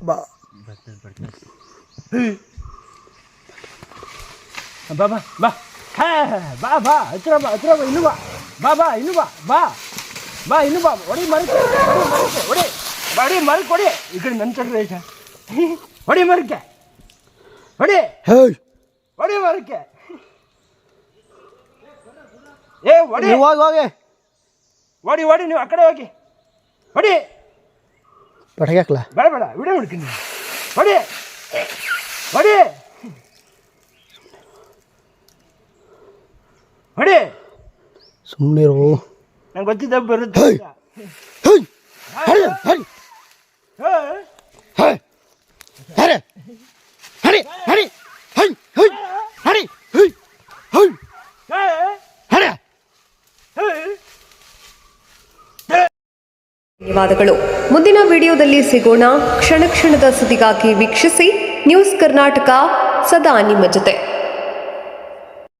ಬಾ ಬಾ ಬಾ ಬಾ ಬಾ ಬಾ ಹತ್ರ ಬಾ ಇನ್ನು ಬಾ ಬಾ ಬಾ ಇನ್ನು ಬಾ ಬಾ ಬಾ ಇನ್ನು ಬಾ ಹೊಡಿ ಮರಕ್ಕೆ ಹೊಡಿ ಹೊಡಿ ಮರಕ್ಕೆ ಹೊಡಿ ಈ ಕಡೆ ನನ್ನ ಚಕ್ರ ಐತೆ ಹೊಡಿ ಮರಕ್ಕೆ ಹೊಡಿ ಹೊಡಿ ಮರಕ್ಕೆ ಏ ಹೊಡಿ ಹೋಗಿ ಹೊಡಿ ಹೊಡಿ ನೀವು ಆ ಕಡೆ ಹೋಗಿ ಹೊಡಿ ಪಟಾಕಿ ಹಾಕ್ಲಾ ಬೇಡ ಬೇಡ ವಿಡಿಯೋ ಮಾಡ್ತೀನಿ ಹೊಡಿ ಹೊಡಿ ಹೊಡಿ ಸುಮ್ಮನೆ ಇರು ನಂಗೆ ಗೊತ್ತಿದ್ದ ಬರುತ್ತೆ ಧನ್ಯವಾದಗಳು. ಮುಂದಿನ ವಿಡಿಯೋದಲ್ಲಿ ಸಿಗೋಣ. ಕ್ಷಣ ಕ್ಷಣದ ಸುದ್ದಿಗಾಗಿ ವೀಕ್ಷಿಸಿ ನ್ಯೂಸ್ ಕರ್ನಾಟಕ, ಸದಾ ನಿಮ್ಮ ಜೊತೆ.